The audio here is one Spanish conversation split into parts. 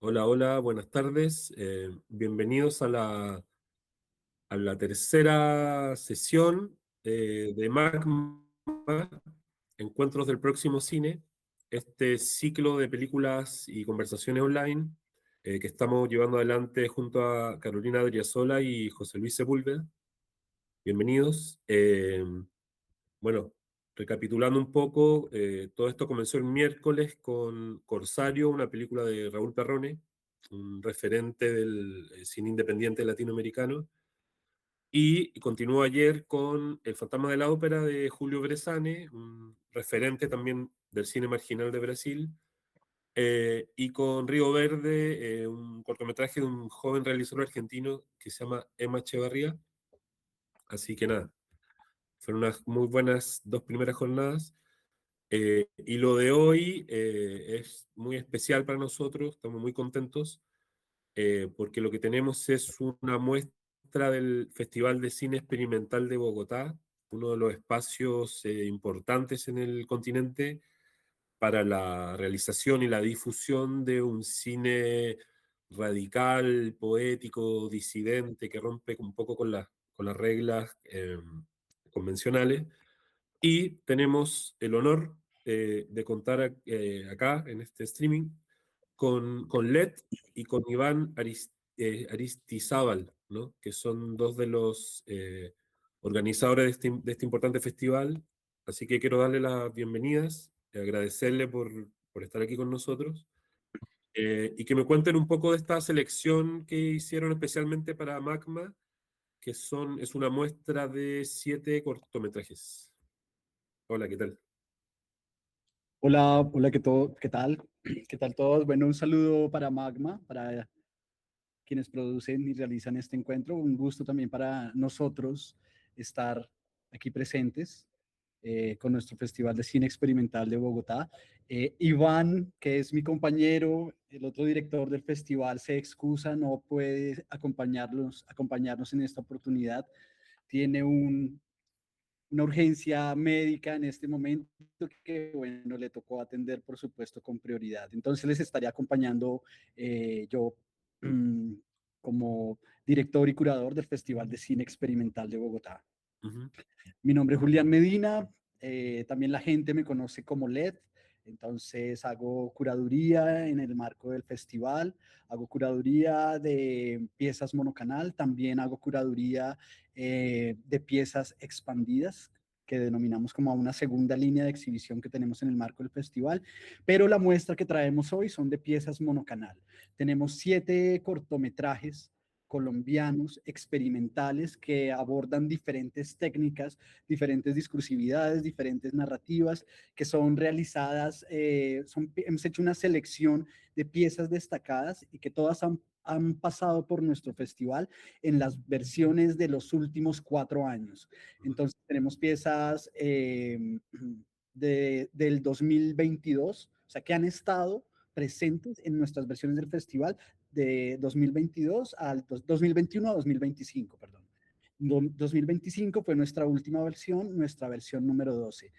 Hola, hola, buenas tardes. Bienvenidos a la tercera sesión de MAGMA, Encuentros del Próximo Cine, este ciclo de películas y conversaciones online que estamos llevando adelante junto a Carolina Adriasola y José Luis Sepúlveda. Bienvenidos. Bueno, recapitulando un poco, todo esto comenzó el miércoles con Corsario, una película de Raúl Perrone, un referente del cine independiente latinoamericano, y continuó ayer con El fantasma de la ópera de Julio Brezane, un referente también del cine marginal de Brasil, y con Río Verde, un cortometraje de un joven realizador argentino que se llama Emma Echevarría. Así que nada, fueron unas muy buenas dos primeras jornadas. Y lo de hoy es muy especial para nosotros, estamos muy contentos, porque lo que tenemos es una muestra del Festival de Cine Experimental de Bogotá, uno de los espacios importantes en el continente para la realización y la difusión de un cine radical, poético, disidente, que rompe un poco con las reglas convencionales. Y tenemos el honor de contar acá en este streaming con Led y con Iván Aristizábal, ¿no? Que son dos de los organizadores de este importante festival. Así que quiero darle las bienvenidas, agradecerle por estar aquí con nosotros y que me cuenten un poco de esta selección que hicieron especialmente para MAGMA, es una muestra de 7 cortometrajes. Hola, ¿qué tal? Hola, hola, ¿qué tal? ¿Qué tal todos? Bueno, un saludo para Magma, para quienes producen y realizan este encuentro. Un gusto también para nosotros estar aquí presentes con nuestro Festival de Cine Experimental de Bogotá. Iván, que es mi compañero, el otro director del festival, se excusa, no puede acompañarnos en esta oportunidad. Tiene una urgencia médica en este momento que, bueno, le tocó atender, por supuesto, con prioridad. Entonces les estaría acompañando yo mm, como director y curador del Festival de Cine Experimental de Bogotá. Ujú. Mi nombre es Julián Medina, también la gente me conoce como LED. Entonces hago curaduría en el marco del festival, hago curaduría de piezas monocanal, también hago curaduría de piezas expandidas, que denominamos como una segunda línea de exhibición que tenemos en el marco del festival, pero la muestra que traemos hoy son de piezas monocanal. Tenemos 7 cortometrajes colombianos experimentales que abordan diferentes técnicas, diferentes discursividades, diferentes narrativas que son realizadas, hemos hecho una selección de piezas destacadas y que todas han pasado por nuestro festival en las versiones de los últimos 4 años. Entonces tenemos piezas del 2022, o sea, que han estado presentes en nuestras versiones del festival de 2022 al 2021 a 2025, perdón. 2025 fue nuestra última versión, nuestra versión número 12.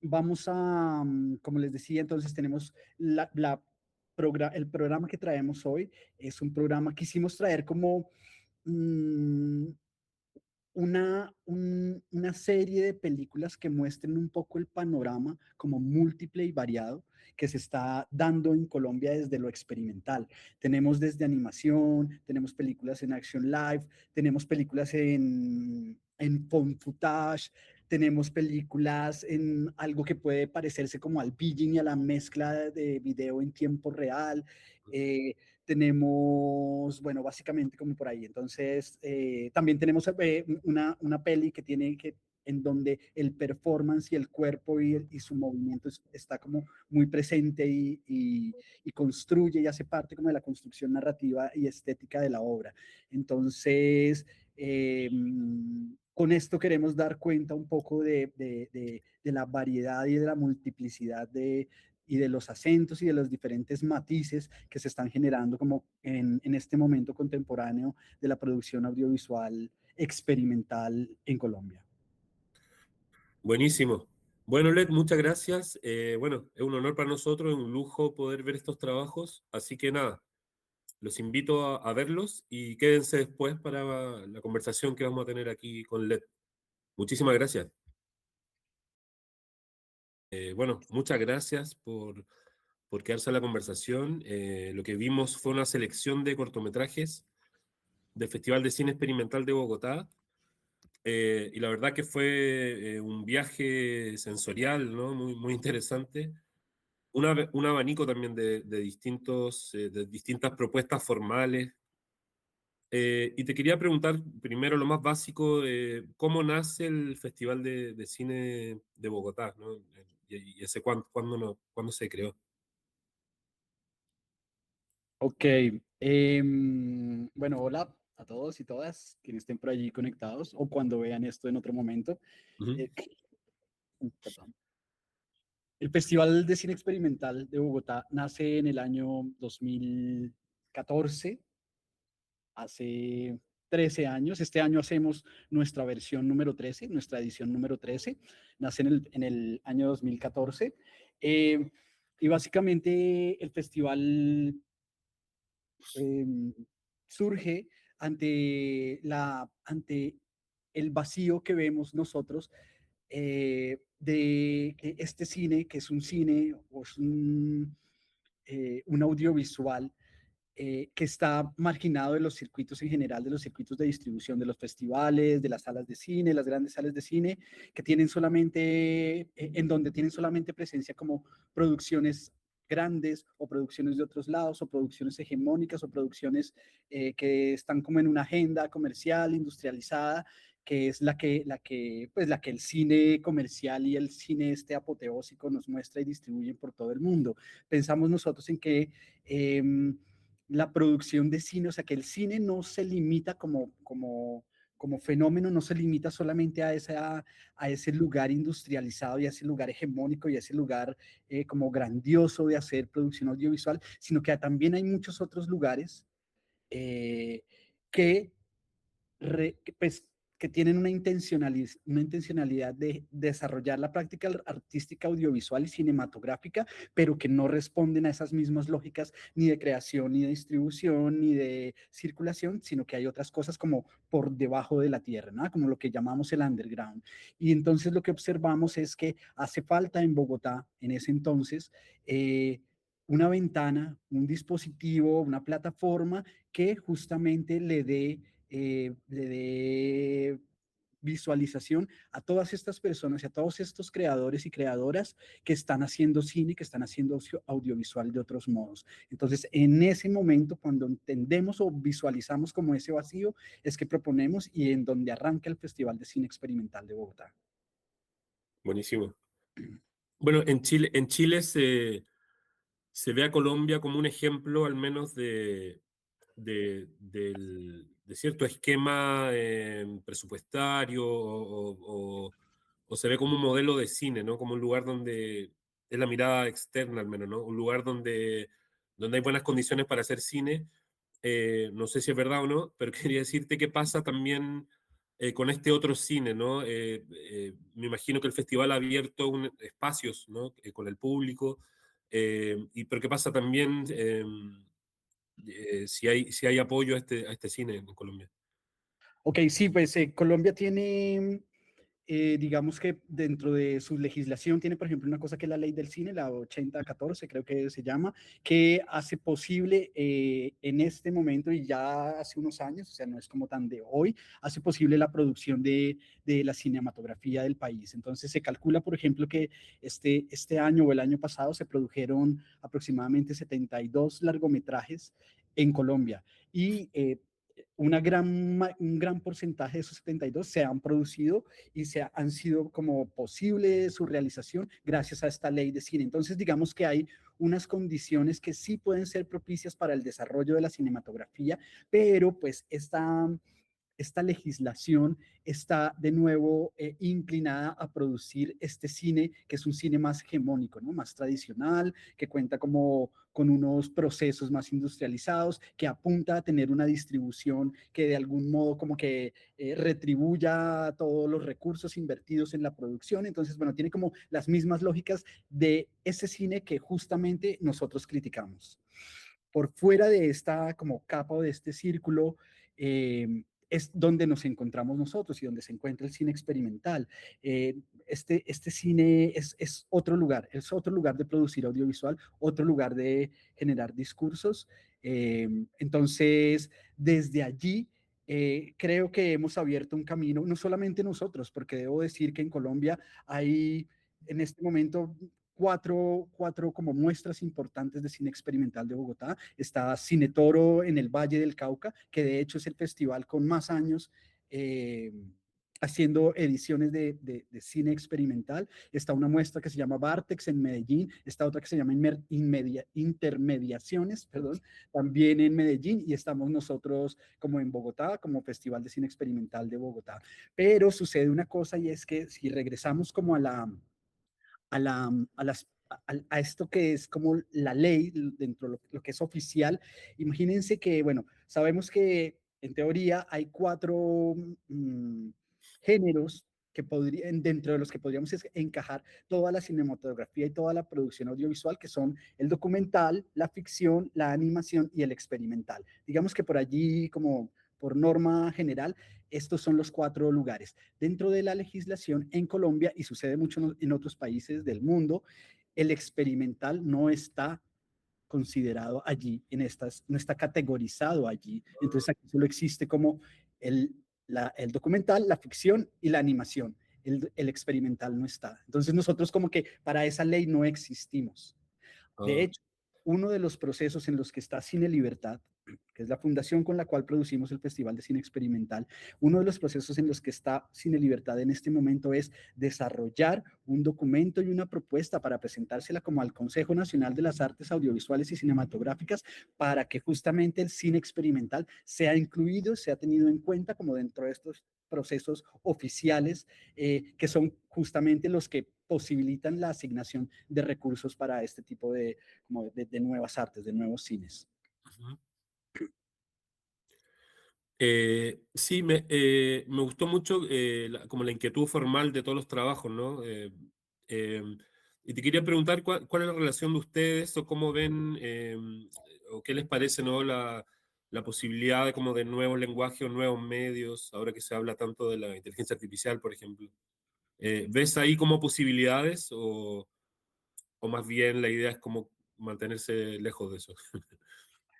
Vamos a, como les decía, entonces tenemos el programa que traemos hoy. Es un programa que quisimos traer como mmm, una serie de películas que muestren un poco el panorama como múltiple y variado que se está dando en Colombia desde lo experimental. Tenemos desde animación, tenemos películas en action live, tenemos películas en found footage, tenemos películas en algo que puede parecerse como al beijing y a la mezcla de video en tiempo real. Eh, Tenemos, bueno, básicamente como por ahí. Entonces, también tenemos una peli que tiene que en donde el performance y el cuerpo y su movimiento está como muy presente y construye y hace parte como de la construcción narrativa y estética de la obra. Entonces, con esto queremos dar cuenta un poco de la variedad y de la multiplicidad y de los acentos y de los diferentes matices que se están generando como en este momento contemporáneo de la producción audiovisual experimental en Colombia. Buenísimo. Bueno, Led, muchas gracias. Bueno, es un honor para nosotros, es un lujo poder ver estos trabajos. Así que nada, los invito a verlos y quédense después para la conversación que vamos a tener aquí con Led. Muchísimas gracias. Bueno, muchas gracias por quedarse a la conversación. Lo que vimos fue una selección de cortometrajes del Festival de Cine Experimental de Bogotá. Y la verdad que fue un viaje sensorial, ¿no? Muy interesante. Un abanico también de distintas propuestas formales. Y te quería preguntar primero lo más básico, ¿cómo nace el Festival de Cine de Bogotá, ¿no? Y ese cuándo, cuándo se creó. Ok, bueno, hola a todos y todas quienes estén por allí conectados o cuando vean esto en otro momento. Ujú. Eh, perdón. El Festival de Cine Experimental de Bogotá nace en el año 2014, hace 13 años. Este año hacemos nuestra versión número 13, nuestra edición número 13. Nace en el año 2014. Eh, y básicamente el festival eh, surge ante el vacío que vemos nosotros de que este cine, que es un cine o es un audiovisual que está marginado de los circuitos en general, de los circuitos de distribución, de los festivales, de las salas de cine, las grandes salas de cine, que tienen solamente, en donde tienen solamente presencia como producciones grandes o producciones de otros lados o producciones hegemónicas o producciones que están como en una agenda comercial, industrializada, que es pues la que el cine comercial y el cine este apoteósico nos muestra y distribuye por todo el mundo. Pensamos nosotros en que la producción de cine, o sea, que el cine no se limita como fenómeno, no se limita solamente a ese lugar industrializado y a ese lugar hegemónico y a ese lugar como grandioso de hacer producción audiovisual, sino que también hay muchos otros lugares eh, que pues, que tienen una intencionalidad de desarrollar la práctica artística audiovisual y cinematográfica, pero que no responden a esas mismas lógicas ni de creación, ni de distribución, ni de circulación, sino que hay otras cosas como por debajo de la tierra, ¿no? Como lo que llamamos el underground. Y entonces lo que observamos es que hace falta en Bogotá, en ese entonces, una ventana, un dispositivo, una plataforma que justamente le dé visualización a todas estas personas y a todos estos creadores y creadoras que están haciendo cine, que están haciendo audiovisual de otros modos. Entonces, en ese momento, cuando entendemos o visualizamos como ese vacío, es que proponemos y en donde arranca el Festival de Cine Experimental de Bogotá. Buenísimo. Bueno, en Chile se ve a Colombia como un ejemplo al menos de cierto esquema presupuestario o se ve como un modelo de cine, ¿no? Como un lugar donde es la mirada externa al menos, ¿no? Un lugar donde hay buenas condiciones para hacer cine. No sé si es verdad o no, pero quería decirte qué pasa también con este otro cine, ¿no? Me imagino que el festival ha abierto espacios, ¿no? Con el público, pero qué pasa también si hay apoyo a este cine en Colombia. Ok, sí, pues Colombia tiene digamos que dentro de su legislación tiene, por ejemplo, una cosa que es la ley del cine, la 8014, creo que se llama, que hace posible en este momento y ya hace unos años, o sea, no es como tan de hoy, hace posible la producción de la cinematografía del país. Entonces se calcula, por ejemplo, que este año o el año pasado se produjeron aproximadamente 72 largometrajes en Colombia y un gran porcentaje de esos 72 se han producido y han sido como posible su realización gracias a esta ley de cine. Entonces, digamos que hay unas condiciones que sí pueden ser propicias para el desarrollo de la cinematografía, pero pues esta legislación está de nuevo inclinada a producir este cine, que es un cine más hegemónico, ¿no? Más tradicional, que cuenta como con unos procesos más industrializados, que apunta a tener una distribución que de algún modo como que retribuya todos los recursos invertidos en la producción. Entonces, bueno, tiene como las mismas lógicas de ese cine que justamente nosotros criticamos. Por fuera de esta como capa o de este círculo, es donde nos encontramos nosotros y donde se encuentra el cine experimental. Este cine es otro lugar, es otro lugar de producir audiovisual, otro lugar de generar discursos. Entonces, desde allí, creo que hemos abierto un camino, no solamente nosotros, porque debo decir que en Colombia hay en este momento cuatro como muestras importantes de cine experimental de Bogotá. Está Cine Toro en el Valle del Cauca, que de hecho es el festival con más años haciendo ediciones de cine experimental. Está una muestra que se llama Bartex en Medellín, está otra que se llama Intermediaciones, perdón, también en Medellín, y estamos nosotros como en Bogotá, como Festival de Cine Experimental de Bogotá. Pero sucede una cosa y es que si regresamos como a, la, a, las, a esto que es como la ley dentro de lo que es oficial. Imagínense que, bueno, sabemos que en teoría hay cuatro géneros que podrían, dentro de los que podríamos encajar toda la cinematografía y toda la producción audiovisual, que son el documental, la ficción, la animación y el experimental. Digamos que por allí, como por norma general, estos son los cuatro lugares. Dentro de la legislación en Colombia, y sucede mucho en otros países del mundo, el experimental no está considerado allí, no está categorizado allí. Entonces aquí solo existe como el, el documental, la ficción y la animación. El experimental no está. Entonces nosotros como que para esa ley no existimos. De Ah, hecho, uno de los procesos en los que está Cine Libertad, que es la fundación con la cual producimos el Festival de Cine Experimental, uno de los procesos en los que está Cine Libertad en este momento es desarrollar un documento y una propuesta para presentársela como al Consejo Nacional de las Artes Audiovisuales y Cinematográficas para que justamente el cine experimental sea incluido, sea tenido en cuenta como dentro de estos procesos oficiales que son justamente los que posibilitan la asignación de recursos para este tipo de nuevas artes, de nuevos cines. ujú. Sí, me gustó mucho como la inquietud formal de todos los trabajos, ¿no? Eh, y te quería preguntar cuál es la relación de ustedes o cómo ven o qué les parece, ¿no? La posibilidad de como de nuevos lenguajes o nuevos medios, ahora que se habla tanto de la inteligencia artificial, por ejemplo. ¿Ves ahí como posibilidades o más bien la idea es como mantenerse lejos de eso?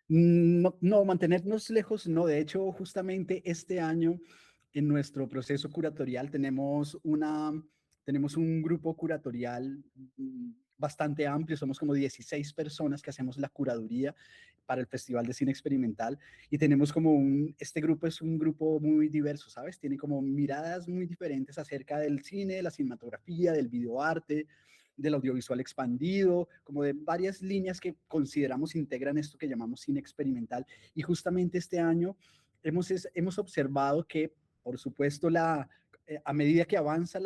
No, no, mantenernos lejos, no. De hecho, justamente este año en nuestro proceso curatorial tenemos un grupo curatorial bastante amplio, somos como 16 personas que hacemos la curaduría para el Festival de Cine Experimental y tenemos como este grupo es un grupo muy diverso, ¿sabes? Tiene como miradas muy diferentes acerca del cine, de la cinematografía, del videoarte, del audiovisual expandido, como de varias líneas que consideramos integran esto que llamamos cine experimental. Y justamente este año hemos observado que, por supuesto, a medida que avanza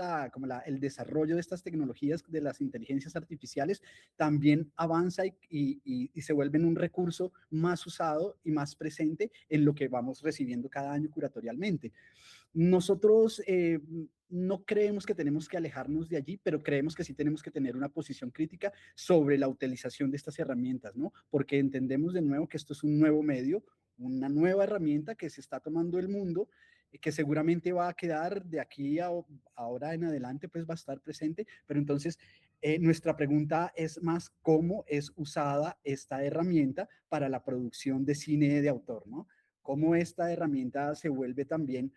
el desarrollo de estas tecnologías, de las inteligencias artificiales, también avanza y se vuelven un recurso más usado y más presente en lo que vamos recibiendo cada año curatorialmente. Nosotros no creemos que tenemos que alejarnos de allí, pero creemos que sí tenemos que tener una posición crítica sobre la utilización de estas herramientas, ¿no? Porque entendemos de nuevo que esto es un nuevo medio, una nueva herramienta que se está tomando el mundo, que seguramente va a quedar de aquí a ahora en adelante, pues va a estar presente, pero entonces nuestra pregunta es más cómo es usada esta herramienta para la producción de cine de autor, ¿no? Cómo esta herramienta se vuelve también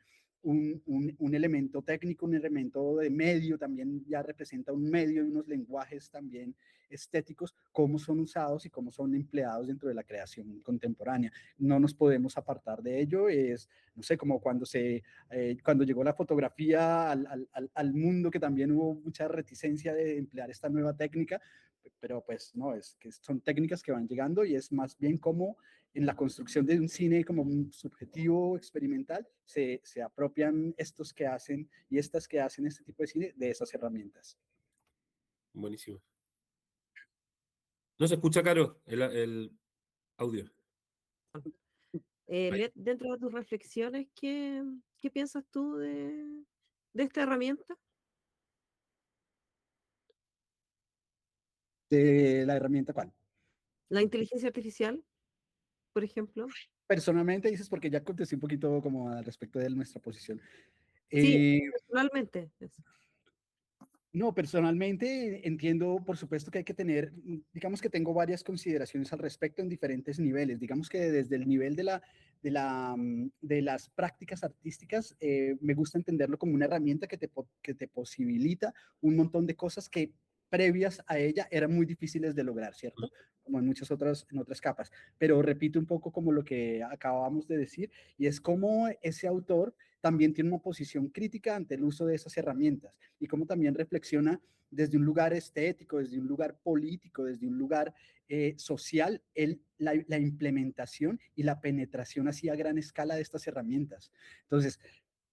un elemento técnico, un elemento de medio, también ya representa un medio y unos lenguajes también estéticos, cómo son usados y cómo son empleados dentro de la creación contemporánea. No nos podemos apartar de ello, es, no sé, como cuando llegó la fotografía al mundo, que también hubo mucha reticencia de emplear esta nueva técnica, pero pues no, es que son técnicas que van llegando y es más bien como en la construcción de un cine como un subjetivo experimental, se apropian estos que hacen y estas que hacen este tipo de cine de esas herramientas. Buenísimo. No se escucha, Caro, el audio. Ahí. Dentro de tus reflexiones, ¿qué piensas tú de esta herramienta? De la herramienta, ¿cuál? La inteligencia artificial, por ejemplo. Personalmente dices, porque ya contesté un poquito como al respecto de nuestra posición. Sí, Eh, personalmente. No, personalmente entiendo, por supuesto, que hay que tener, digamos que tengo varias consideraciones al respecto en diferentes niveles. Digamos que desde el nivel de las prácticas artísticas, me gusta entenderlo como una herramienta que te posibilita un montón de cosas que previas a ella eran muy difíciles de lograr, ¿cierto? Como en otras capas. Pero repito un poco como lo que acabamos de decir, y es como ese autor también tiene una posición crítica ante el uso de esas herramientas y cómo también reflexiona desde un lugar estético, desde un lugar político, desde un lugar social, la implementación y la penetración así a gran escala de estas herramientas. Entonces,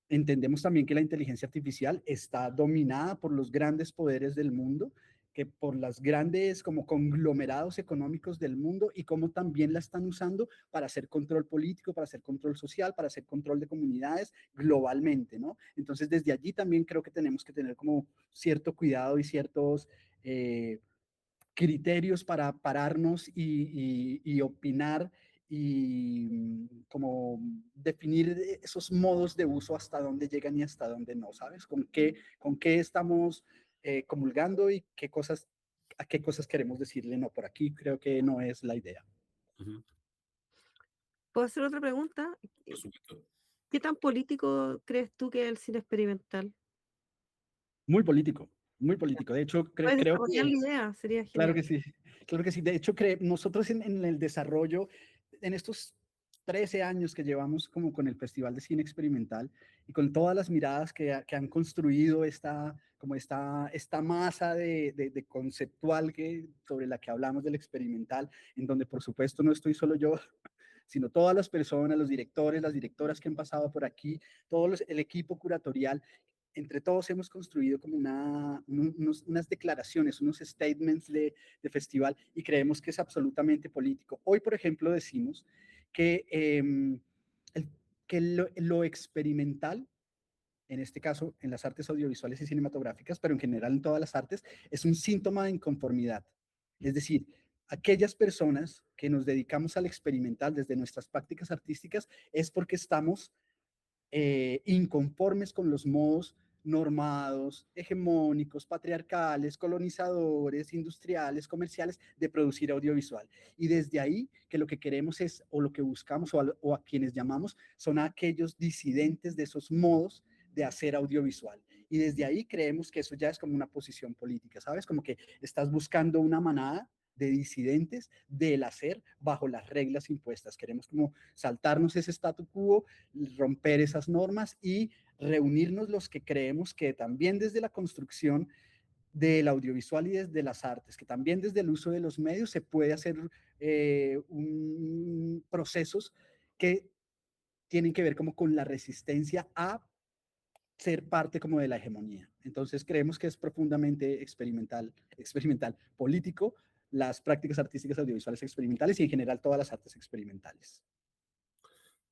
entendemos también que la inteligencia artificial está dominada por los grandes poderes del mundo, que por las grandes como conglomerados económicos del mundo y cómo también la están usando para hacer control político, para hacer control social, para hacer control de comunidades globalmente, ¿no? Entonces, desde allí también creo que tenemos que tener como cierto cuidado y ciertos criterios para pararnos y opinar y como definir esos modos de uso hasta dónde llegan y hasta dónde no, ¿sabes? Con qué estamos comulgando y qué cosas, a qué cosas queremos decirle no por aquí, creo que no es la idea. Ujú, ¿Puedo hacer otra pregunta? por supuesto. ¿Qué tan político crees tú que es el cine experimental? Muy político, muy político. De hecho, Puedes creo desarrollar que la idea, sería claro genial. que sí, claro que sí. De hecho, nosotros en el desarrollo, en estos 13 años que llevamos como con el Festival de Cine Experimental y con todas las miradas que han construido como esta masa de conceptual sobre la que hablamos del experimental, en donde por supuesto no estoy solo yo, sino todas las personas, los directores, las directoras que han pasado por aquí, el equipo curatorial, entre todos hemos construido como unas declaraciones, unos statements de festival y creemos que es absolutamente político. Hoy, por ejemplo, decimos que, que lo experimental, en este caso en las artes audiovisuales y cinematográficas, pero en general en todas las artes, es un síntoma de inconformidad. Es decir, aquellas personas que nos dedicamos al experimental desde nuestras prácticas artísticas es porque estamos inconformes con los modos normados, hegemónicos, patriarcales, colonizadores, industriales, comerciales de producir audiovisual. Y desde ahí que lo que queremos es, o lo que buscamos, o a quienes llamamos, son aquellos disidentes de esos modos de hacer audiovisual. Y desde ahí creemos que eso ya es como una posición política, ¿sabes? Como que estás buscando una manada de disidentes del hacer bajo las reglas impuestas. Queremos como saltarnos ese statu quo, romper esas normas y reunirnos los que creemos que también desde la construcción del audiovisual y desde las artes, que también desde el uso de los medios se puede hacer procesos que tienen que ver como con la resistencia a ser parte como de la hegemonía. Entonces creemos que es profundamente experimental, político, las prácticas artísticas audiovisuales experimentales y en general todas las artes experimentales.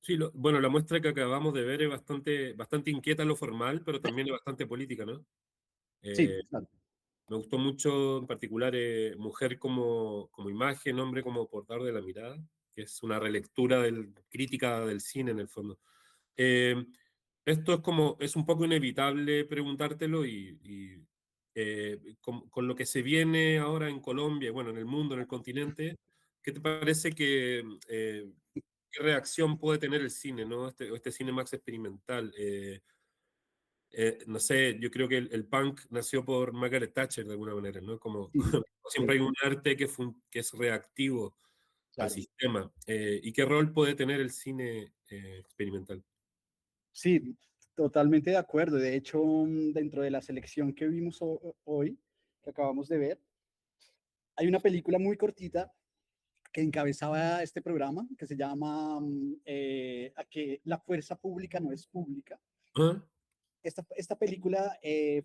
Sí, bueno, la muestra que acabamos de ver es bastante inquieta en lo formal, pero también es bastante política, ¿no? Sí, Eh, claro. Me gustó mucho, en particular, mujer como imagen, hombre como portador de la mirada, que es una relectura crítica del cine en el fondo. Eh, Esto es un poco inevitable preguntártelo con lo que se viene ahora en Colombia, bueno, en el mundo, en el continente, ¿qué te parece qué reacción puede tener el cine, ¿no? Este cine más experimental. No sé, yo creo que el punk nació por Margaret Thatcher de alguna manera, ¿no? Como Sí, siempre hay sí, un arte que es reactivo al claro. sistema. ¿Y qué rol puede tener el cine experimental? Sí, totalmente de acuerdo. De hecho, dentro de la selección que vimos hoy, que acabamos de ver, Hay una película muy cortita que encabezaba este programa, que se llama A que la fuerza pública no es pública. Ah, Esta película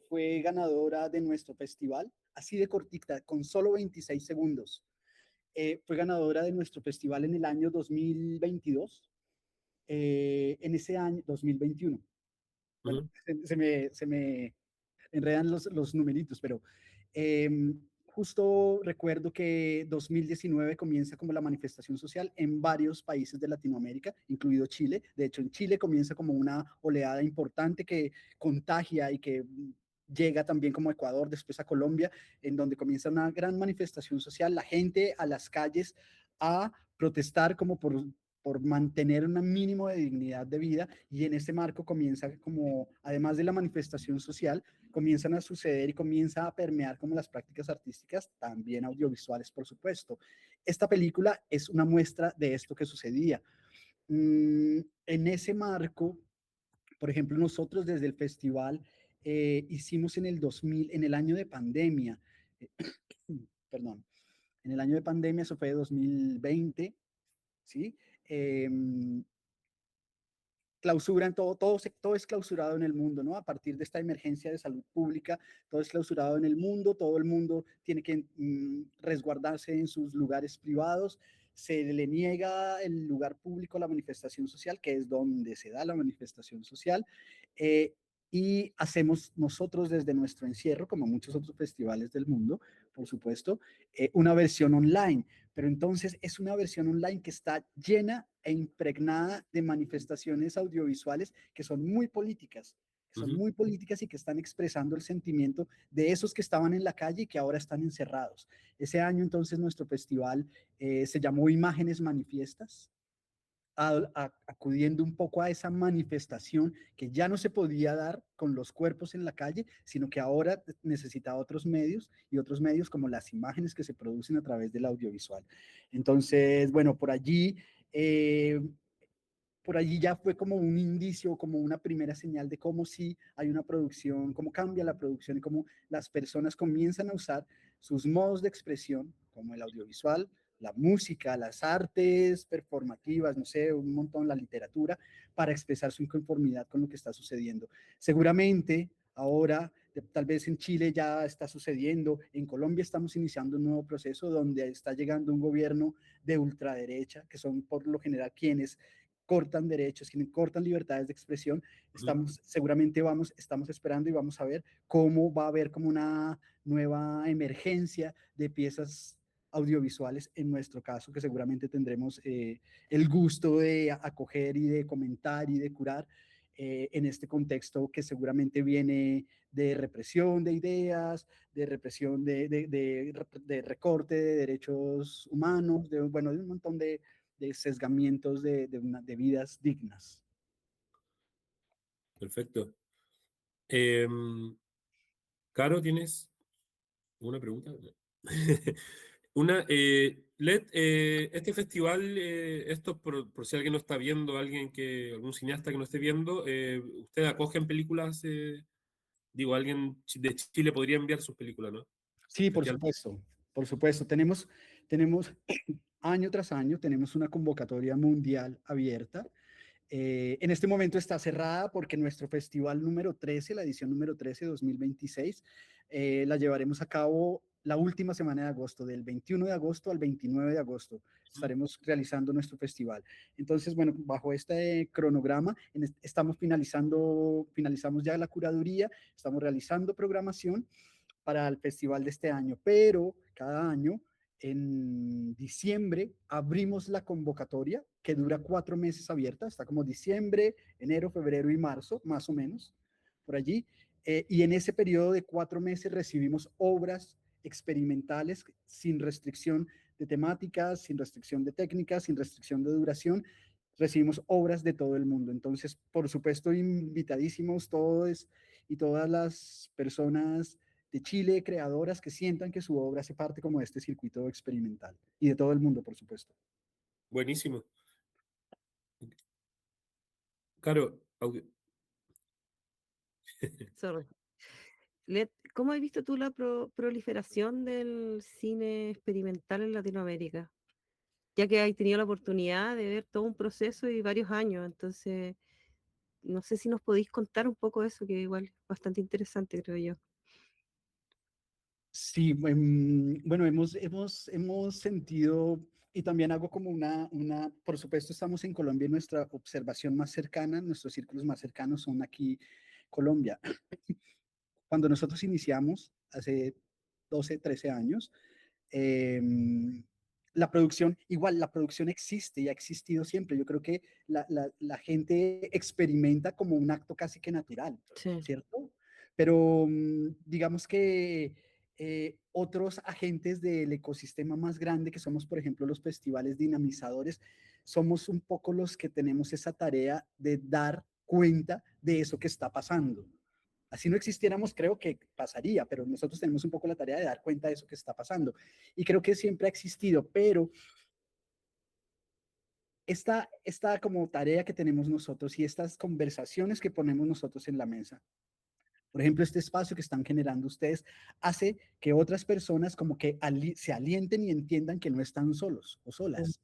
fue ganadora de nuestro festival, así de cortita, con solo 26 segundos. Fue ganadora de nuestro festival en el año 2022, en ese año 2021. Bueno, ujú, se me enredan los numeritos, pero justo recuerdo que 2019 comienza como la manifestación social en varios países de Latinoamérica, incluido Chile. De hecho, en Chile comienza como una oleada importante que contagia y que llega también como a Ecuador, después a Colombia, en donde comienza una gran manifestación social, la gente a las calles a protestar como por mantener un mínimo de dignidad de vida, y en este marco comienza como, además de la manifestación social, comienzan a suceder y comienza a permear como las prácticas artísticas, también audiovisuales, por supuesto. Esta película es una muestra de esto que sucedía. En ese marco, por ejemplo, nosotros desde el festival hicimos en el 2000, en el año de pandemia, eh, perdón, en el año de pandemia, eso fue 2020, ¿sí? Eh, clausuran todo es clausurado en el mundo, ¿no? A partir de esta emergencia de salud pública, todo es clausurado en el mundo, todo el mundo tiene que resguardarse en sus lugares privados, se le niega el lugar público a la manifestación social, que es donde se da la manifestación social, eh, y hacemos nosotros desde nuestro encierro, como muchos otros festivales del mundo, por supuesto, una versión online, pero entonces es una versión online que está llena e impregnada de manifestaciones audiovisuales que son ujú. muy políticas y que están expresando el sentimiento de esos que estaban en la calle y que ahora están encerrados. Ese año entonces nuestro festival se llamó Imágenes Manifiestas, acudiendo un poco a esa manifestación que ya no se podía dar con los cuerpos en la calle, sino que ahora necesitaba otros medios, y otros medios como las imágenes que se producen a través del audiovisual. Entonces, bueno, eh, por allí ya fue como un indicio, como una primera señal de cómo sí hay una producción, cómo cambia la producción y cómo las personas comienzan a usar sus modos de expresión, como el audiovisual, la música, las artes performativas, no sé, un montón, la literatura, para expresar su inconformidad con lo que está sucediendo. Seguramente ahora, tal vez en Chile ya está sucediendo, en Colombia estamos iniciando un nuevo proceso donde está llegando un gobierno de ultraderecha, que son por lo general quienes cortan derechos, quienes cortan libertades de expresión. Ujú. Estamos esperando y vamos a ver cómo va a haber como una nueva emergencia de piezas audiovisuales en nuestro caso, que seguramente tendremos el gusto de acoger y de comentar y de curar en este contexto que seguramente viene de represión de ideas, de represión de recorte de derechos humanos, bueno, de un montón de sesgamientos de vidas dignas. Perfecto. Em, Caro, ¿tienes una pregunta? Led, este festival, esto por si alguien no está viendo, algún cineasta que no esté viendo, ¿usted acogen películas? Digo, alguien de Chile podría enviar sus películas, ¿no? Sí, por Festival. supuesto, por supuesto. Tenemos año tras año, tenemos una convocatoria mundial abierta. En este momento está cerrada porque nuestro festival número 13, la edición número 13 2026, la llevaremos a cabo la última semana de agosto, del 21 de agosto al 29 de agosto. Estaremos realizando nuestro festival. Entonces, bueno, bajo este cronograma, finalizamos ya la curaduría, estamos realizando programación para el festival de este año, pero cada año en diciembre abrimos la convocatoria que dura 4 meses abierta, está como diciembre, enero, febrero y marzo, más o menos, por allí. Y en ese periodo de 4 meses recibimos obras experimentales sin restricción de temáticas, sin restricción de técnicas, sin restricción de duración. Recibimos obras de todo el mundo. Entonces, por supuesto, invitadísimos todos y todas las personas de Chile, creadoras que sientan que su obra hace parte como de este circuito experimental, y de todo el mundo, por supuesto. Buenísimo. Caro, Sorry. Let, ¿Cómo has visto tú la proliferación del cine experimental en Latinoamérica? Ya que has tenido la oportunidad de ver todo un proceso y varios años, entonces no sé si nos podéis contar un poco de eso, que igual es bastante interesante, creo yo. Sí, bueno, hemos sentido, y también hago como por supuesto estamos en Colombia y nuestra observación más cercana, nuestros círculos más cercanos son aquí Colombia. Cuando nosotros iniciamos hace 12, 13 años, em, la producción, igual la producción existe y ha existido siempre. Yo creo que la gente experimenta como un acto casi que natural, Sí, ¿cierto? Pero digamos que otros agentes del ecosistema más grande, que somos, por ejemplo, los festivales dinamizadores, somos un poco los que tenemos esa tarea de dar cuenta de eso que está pasando. Así no existiéramos, creo que pasaría, pero nosotros tenemos un poco la tarea de dar cuenta de eso que está pasando. Y creo que siempre ha existido, pero esta como tarea que tenemos nosotros y estas conversaciones que ponemos nosotros en la mesa, por ejemplo, este espacio que están generando ustedes, hace que otras personas como que se alienten y entiendan que no están solos o mm, solas,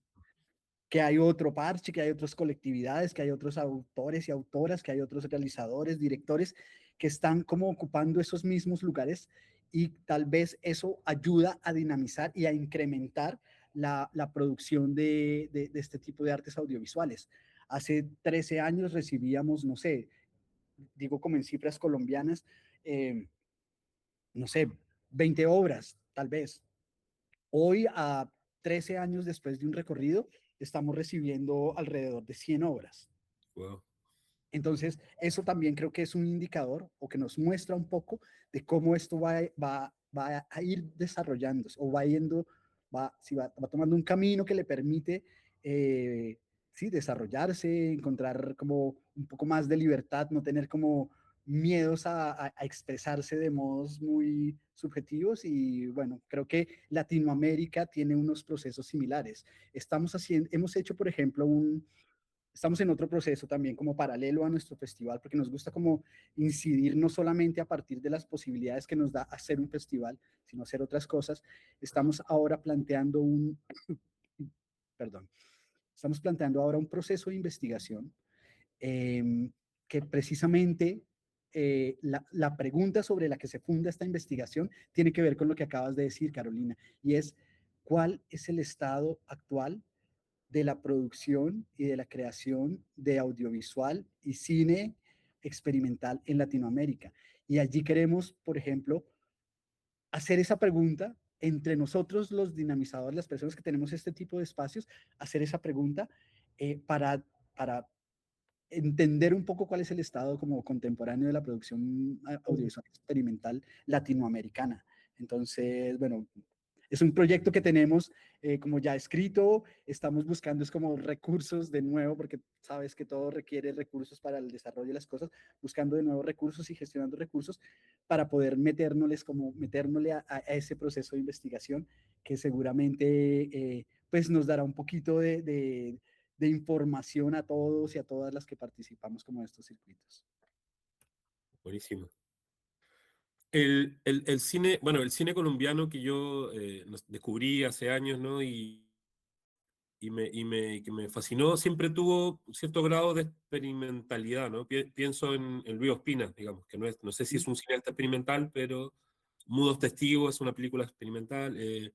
que hay otro parche, que hay otras colectividades, que hay otros autores y autoras, que hay otros realizadores, directores que están como ocupando esos mismos lugares y tal vez eso ayuda a dinamizar y a incrementar la producción de este tipo de artes audiovisuales. Hace 13 años recibíamos, no sé, digo como en cifras colombianas, eh, no sé, 20 obras, tal vez. Hoy, a 13 años después de un recorrido, estamos recibiendo alrededor de 100 obras. Wow. Entonces, eso también creo que es un indicador o que nos muestra un poco de cómo esto va a ir desarrollándose o va yendo, va tomando un camino que le permite sí, desarrollarse, encontrar como un poco más de libertad, no tener como miedos a expresarse de modos muy subjetivos y bueno, creo que Latinoamérica tiene unos procesos similares. Hemos hecho, por ejemplo, estamos en otro proceso también como paralelo a nuestro festival, porque nos gusta como incidir no solamente a partir de las posibilidades que nos da hacer un festival, sino hacer otras cosas. Estamos ahora planteando perdón, estamos planteando ahora un proceso de investigación que precisamente la pregunta sobre la que se funda esta investigación tiene que ver con lo que acabas de decir, Carolina, y es, ¿cuál es el estado actual de la producción y de la creación de audiovisual y cine experimental en Latinoamérica? Y allí queremos, por ejemplo, hacer esa pregunta entre nosotros, los dinamizadores, las personas que tenemos este tipo de espacios, hacer esa pregunta para entender un poco cuál es el estado como contemporáneo de la producción audiovisual experimental latinoamericana. Entonces, bueno, es un proyecto que tenemos como ya escrito, estamos buscando es como recursos de nuevo, porque sabes que todo requiere recursos para el desarrollo de las cosas, buscando de nuevo recursos y gestionando recursos para poder metérnosle a ese proceso de investigación que seguramente pues nos dará un poquito de información a todos y a todas las que participamos como de estos circuitos. Buenísimo. El cine, bueno, el cine colombiano que yo descubrí hace años, ¿no? Que me fascinó, siempre tuvo cierto grado de experimentalidad, ¿no? Pienso en Luis Ospina, digamos, que no sé si es un cineasta experimental, pero Mudos Testigos es una película experimental,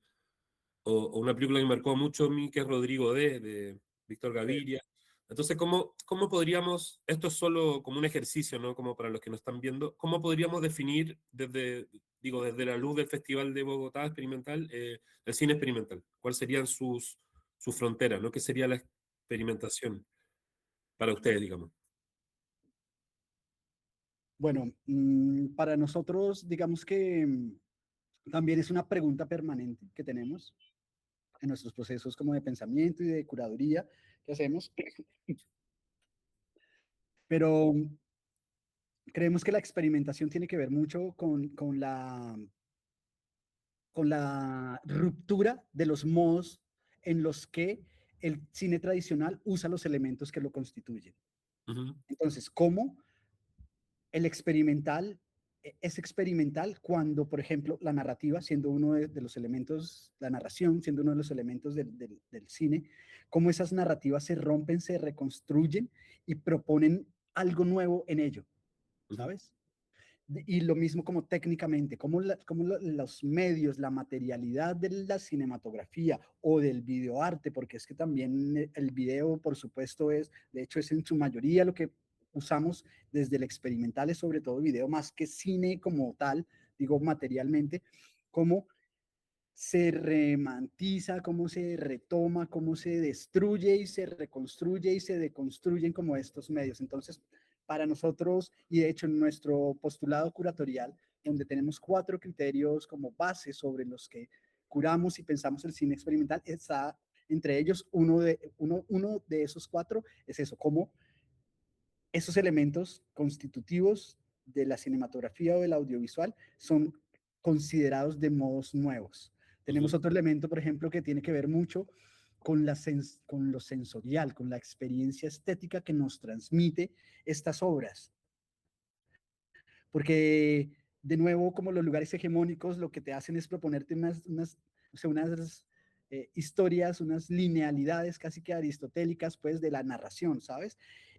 o una película que me marcó mucho a mí, que es Rodrigo de Víctor Gaviria. Entonces, ¿cómo podríamos, esto es solo como un ejercicio, ¿no? Como para los que nos están viendo, ¿cómo podríamos definir desde la luz del Festival de Bogotá Experimental, el cine experimental? ¿Cuáles serían sus fronteras, ¿no? ¿Qué sería la experimentación para ustedes, digamos? Bueno, para nosotros, digamos que también es una pregunta permanente que tenemos en nuestros procesos como de pensamiento y de curaduría que hacemos, pero creemos que la experimentación tiene que ver mucho con la ruptura de los modos en los que el cine tradicional usa los elementos que lo constituyen. Ujú. Entonces, ¿cómo el experimental es experimental cuando, por ejemplo, la narrativa, siendo uno de los elementos, la narración, siendo uno de los elementos del cine, cómo esas narrativas se rompen, se reconstruyen y proponen algo nuevo en ello, ¿sabes? Y lo mismo como técnicamente, como los medios, la materialidad de la cinematografía o del videoarte, porque es que también el video, por supuesto, de hecho, es en su mayoría lo que usamos desde el experimental, es sobre todo video, más que cine como tal, digo materialmente, cómo se remantiza, cómo se retoma, cómo se destruye y se reconstruye y se deconstruyen como estos medios. Entonces, para nosotros, y de hecho en nuestro postulado curatorial, donde tenemos 4 criterios como base sobre los que curamos y pensamos el cine experimental, está entre ellos uno de esos 4, es eso, cómo esos elementos constitutivos de la cinematografía o del audiovisual son considerados de modos nuevos. Tenemos otro elemento, por ejemplo, que tiene que ver mucho con lo sensorial, con la experiencia estética que nos transmite estas obras. Porque, de nuevo, como los lugares hegemónicos, lo que te hacen es proponerte unas historias, unas linealidades casi que aristotélicas, pues, de la narración, ¿sabes?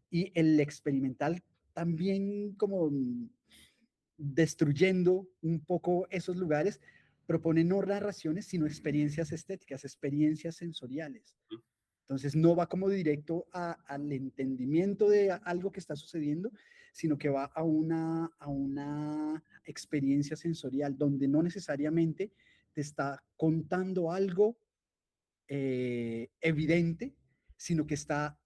Y el experimental también como destruyendo un poco esos lugares, propone no narraciones, sino experiencias estéticas, experiencias sensoriales. Entonces no va como directo al entendimiento de algo que está sucediendo, sino que va a una experiencia sensorial donde no necesariamente te está contando algo evidente, sino que está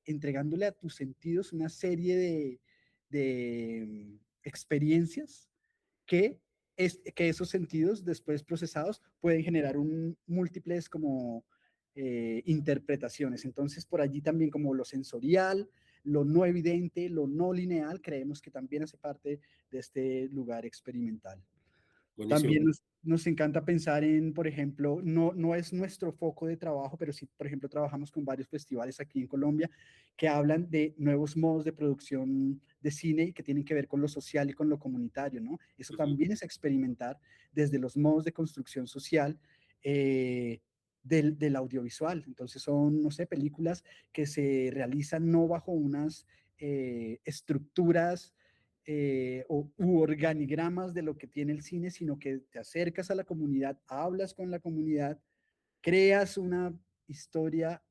entregándole a tus sentidos una serie de experiencias que, que esos sentidos después procesados pueden generar múltiples como interpretaciones. Entonces, por allí también como lo sensorial, lo no evidente, lo no lineal, creemos que también hace parte de este lugar experimental. Buenísimo. También nos encanta pensar en, por ejemplo, no es nuestro foco de trabajo, pero sí, por ejemplo, trabajamos con varios festivales aquí en Colombia que hablan de nuevos modos de producción de cine y que tienen que ver con lo social y con lo comunitario, ¿no? Eso también es experimentar desde los modos de construcción social del audiovisual. Entonces son, no sé, películas que se realizan no bajo unas estructuras u organigramas de lo que tiene el cine, sino que te acercas a la comunidad, hablas con la comunidad, creas una historia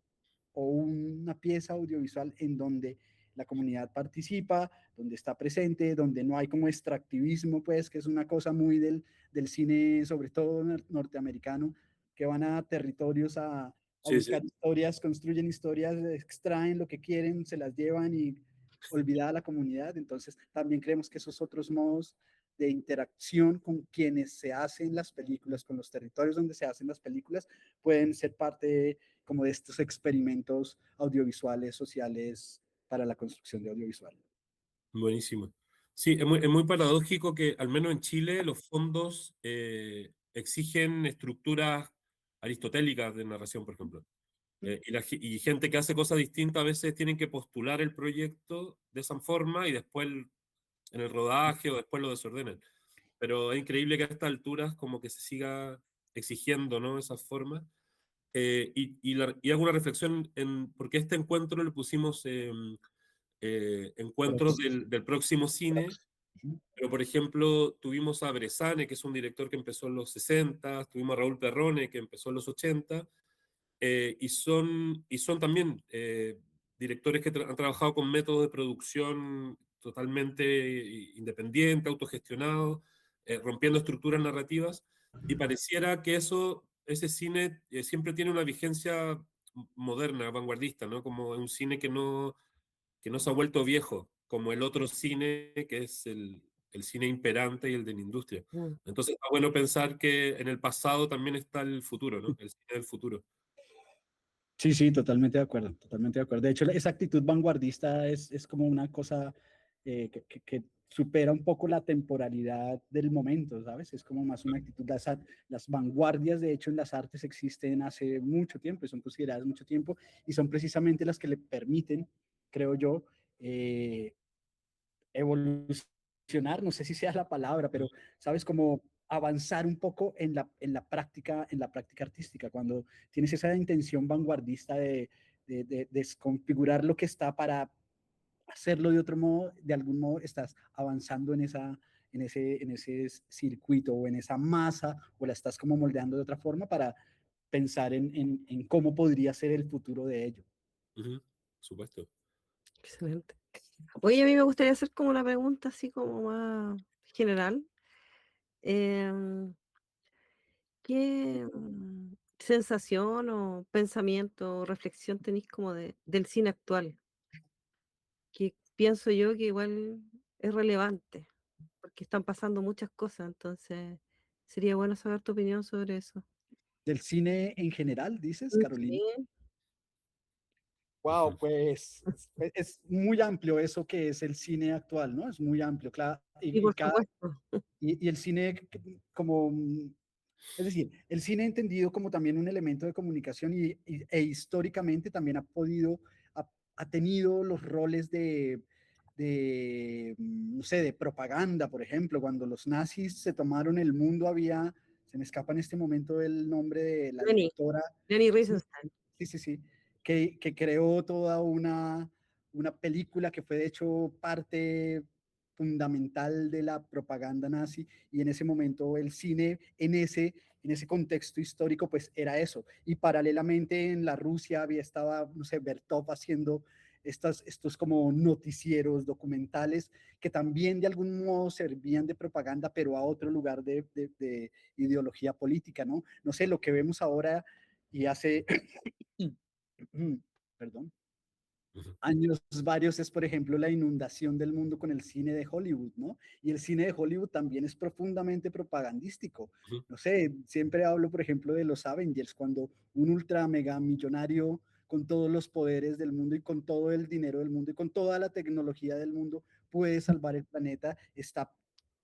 o una pieza audiovisual en donde la comunidad participa, donde está presente, donde no hay como extractivismo, pues, que es una cosa muy del cine, sobre todo norteamericano, que van a territorios a Sí, buscar sí. historias, construyen historias, extraen lo que quieren, se las llevan y olvidada la comunidad. Entonces, también creemos que esos otros modos de interacción con quienes se hacen las películas, con los territorios donde se hacen las películas, pueden ser parte como de estos experimentos audiovisuales, sociales para la construcción de audiovisual. Buenísimo. Sí, es muy paradójico que, al menos en Chile, los fondos exigen estructuras aristotélicas de narración, por ejemplo. Y gente que hace cosas distintas a veces tienen que postular el proyecto de esa forma y después en el rodaje o después lo desordenan. Pero es increíble que a estas alturas como que se siga exigiendo, ¿no? Esa forma. Y hago una reflexión porque este encuentro le pusimos encuentros del próximo cine, pero por ejemplo tuvimos a Bressane, que es un director que empezó en los 60, tuvimos a Raúl Perrone, que empezó en los 80, y son también directores que han trabajado con métodos de producción totalmente independientes, autogestionados, rompiendo estructuras narrativas, y pareciera que ese cine siempre tiene una vigencia moderna, vanguardista, ¿no? Como un cine que no se ha vuelto viejo, como el otro cine que es el cine imperante y el de la industria. Mm. Entonces está bueno pensar que en el pasado también está el futuro, ¿no? El cine del futuro. Sí, sí, totalmente de acuerdo, totalmente de acuerdo. De hecho, esa actitud vanguardista es como una cosa que supera un poco la temporalidad del momento, ¿sabes? Es como más una actitud, las vanguardias, de hecho, en las artes existen hace mucho tiempo y son consideradas mucho tiempo y son precisamente las que le permiten, creo yo, evolucionar no sé si sea la palabra, pero sabes, como avanzar un poco en la práctica artística, cuando tienes esa intención vanguardista de desconfigurar lo que está para hacerlo de otro modo, de algún modo estás avanzando en ese circuito o en esa masa, o la estás como moldeando de otra forma para pensar en cómo podría ser el futuro de ello. Ujú, por supuesto. Excelente. Oye, a mí me gustaría hacer como una pregunta así como más general. Em, ¿Qué sensación o pensamiento o reflexión tenéis como del cine actual? Que pienso yo que igual es relevante, porque están pasando muchas cosas, entonces sería bueno saber tu opinión sobre eso. Del cine en general, dices, Carolina. Sí, Wow, Ujú, pues es muy amplio eso que es el cine actual, ¿no? Es muy amplio, claro. sí, por supuesto. Y el cine como, es decir, el cine entendido como también un elemento de comunicación e históricamente también ha tenido los roles no sé, de propaganda, por ejemplo, cuando los nazis se tomaron el mundo se me escapa en este momento el nombre de la Leni, directora, Leni sí, Riefenstahl. sí, que creó toda una película que fue de hecho parte fundamental de la propaganda nazi, y en ese momento el cine en ese contexto histórico pues era eso, y paralelamente en la Rusia estaba, no sé, Bertov haciendo estos como noticieros documentales que también de algún modo servían de propaganda, pero a otro lugar de ideología política, ¿no? No sé, lo que vemos ahora y hace, perdón, ujú, años varios es, por ejemplo, la inundación del mundo con el cine de Hollywood, ¿no? Y el cine de Hollywood también es profundamente propagandístico. ujú, No sé, siempre hablo, por ejemplo, de los Avengers, cuando un ultra mega millonario con todos los poderes del mundo y con todo el dinero del mundo y con toda la tecnología del mundo puede salvar el planeta, está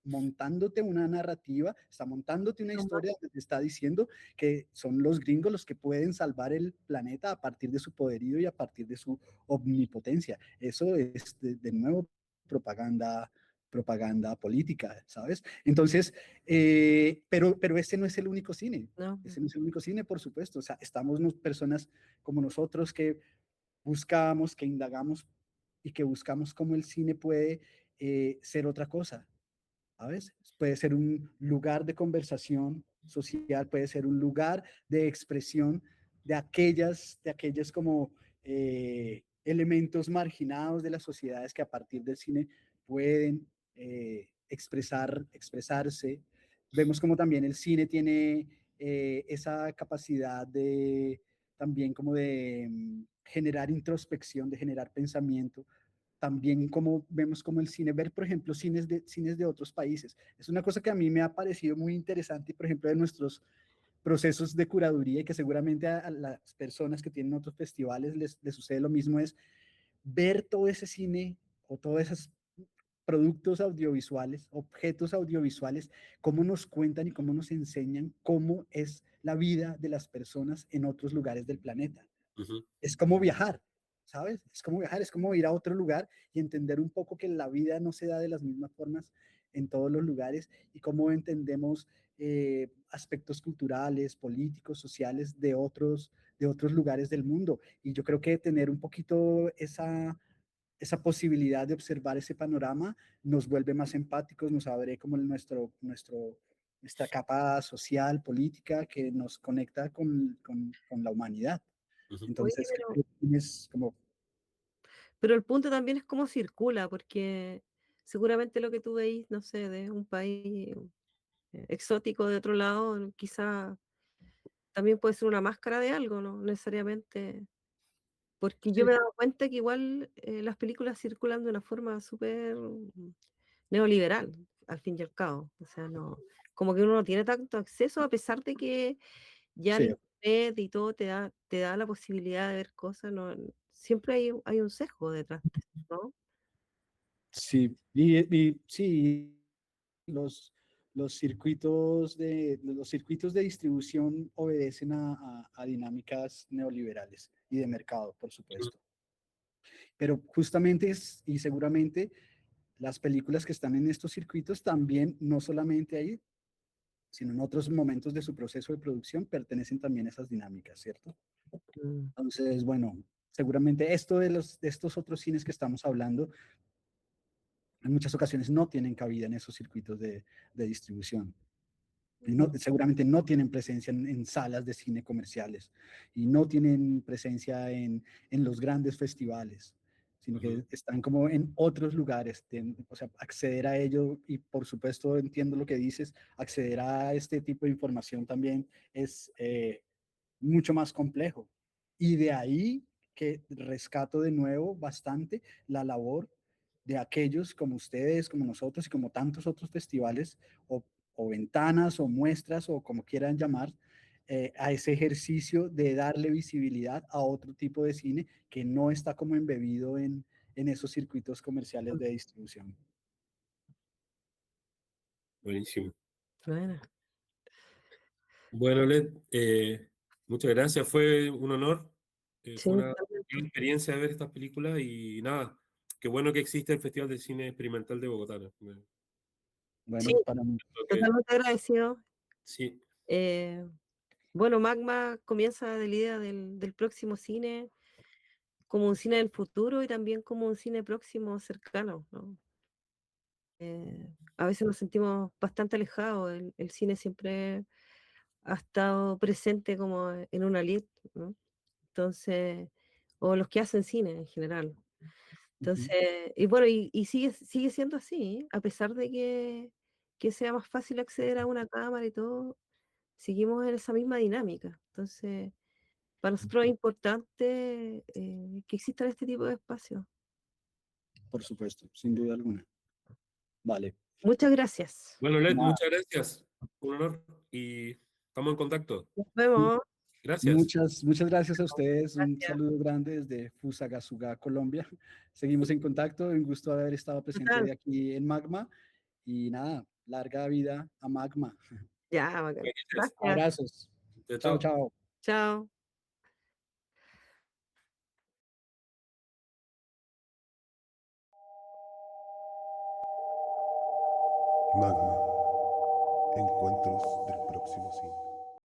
montándote una narrativa, está montándote una historia donde te está diciendo que son los gringos los que pueden salvar el planeta a partir de su poderío y a partir de su omnipotencia. Eso es de nuevo propaganda política, ¿sabes? Entonces, pero ese no es el único cine. ¿No? Ese no es el único cine, por supuesto. O sea, estamos personas como nosotros que buscamos, que indagamos y que buscamos cómo el cine puede ser otra cosa, ¿sabes? Puede ser un lugar de conversación social, puede ser un lugar de expresión de aquellas como elementos marginados de las sociedades que a partir del cine pueden expresarse. Vemos como también el cine tiene esa capacidad de también como de generar introspección, de generar pensamiento, también como vemos como el cine, ver por ejemplo cines de otros países. Es una cosa que a mí me ha parecido muy interesante, por ejemplo, de nuestros procesos de curaduría, y que seguramente a las personas que tienen otros festivales les sucede lo mismo, es ver todo ese cine o todos esos productos audiovisuales, objetos audiovisuales, cómo nos cuentan y cómo nos enseñan cómo es la vida de las personas en otros lugares del planeta. ujú, Es como viajar, ¿sabes? Es como viajar, es como ir a otro lugar y entender un poco que la vida no se da de las mismas formas en todos los lugares, y cómo entendemos aspectos culturales, políticos, sociales de otros lugares del mundo. Y yo creo que tener un poquito esa posibilidad de observar ese panorama nos vuelve más empáticos, nos abre como nuestra capa social, política, que nos conecta con la humanidad. ujú, Oye, Entonces, creo que es como, pero el punto también es cómo circula, porque seguramente lo que tú veis, no sé, de un país exótico de otro lado, quizá también puede ser una máscara de algo, no necesariamente. Porque yo sí, me he dado cuenta que igual las películas circulan de una forma súper neoliberal, al fin y al cabo. O sea, no, como que uno no tiene tanto acceso, a pesar de que ya el sí, internet y todo te da la posibilidad de ver cosas, no, siempre hay un sesgo detrás de eso, ¿no? sí, sí, los, los circuitos de distribución obedecen a dinámicas neoliberales y de mercado, por ujú, supuesto. Pero justamente y seguramente las películas que están en estos circuitos también, no solamente ahí, sino en otros momentos de su proceso de producción, pertenecen también a esas dinámicas, ¿cierto? Mm. Entonces, bueno, seguramente esto de estos otros cines que estamos hablando, en muchas ocasiones no tienen cabida en esos circuitos de distribución. Y no, seguramente no tienen presencia en salas de cine comerciales y no tienen presencia en los grandes festivales, sino que están como en otros lugares. O sea, acceder a ello y por supuesto entiendo lo que dices, acceder a este tipo de información también es mucho más complejo. Y de ahí que rescato de nuevo bastante la labor de aquellos como ustedes, como nosotros y como tantos otros festivales o ventanas o muestras o como quieran llamar, a ese ejercicio de darle visibilidad a otro tipo de cine que no está como embebido en esos circuitos comerciales de distribución. Buenísimo. Bueno, Bueno, Led, muchas gracias, fue un honor, sí, fue una gran totalmente. experiencia ver estas películas y nada, qué bueno que existe el Festival de Cine Experimental de Bogotá, ¿no? Sí, Bueno, para mí, totalmente agradecido. Sí, Eh, bueno, Magma comienza de la idea del próximo cine como un cine del futuro y también como un cine próximo cercano, ¿no? A veces nos sentimos bastante alejados, el cine siempre ha estado presente como en una elite, ¿no? Entonces, o los que hacen cine en general. ujú, Entonces, y bueno, y sigue siendo así, a pesar de que sea más fácil acceder a una cámara y todo, seguimos en esa misma dinámica. Entonces, para nosotros es importante que existan este tipo de espacios. por supuesto, sin duda alguna. Vale. Muchas gracias. bueno, Led, Nada, muchas gracias, un honor y estamos en contacto. Nos vemos. Gracias. muchas gracias a ustedes. Un Gracias. saludo grande desde Fusagasugá, Colombia. Seguimos en contacto. Un gusto haber estado presente Total. de aquí en Magma. Y nada, larga vida a Magma. Ya, bacán. Gracias. Gracias. Abrazos. Chao, Chao, chao. chao. Chao. Magma. Encuentros del próximo cine.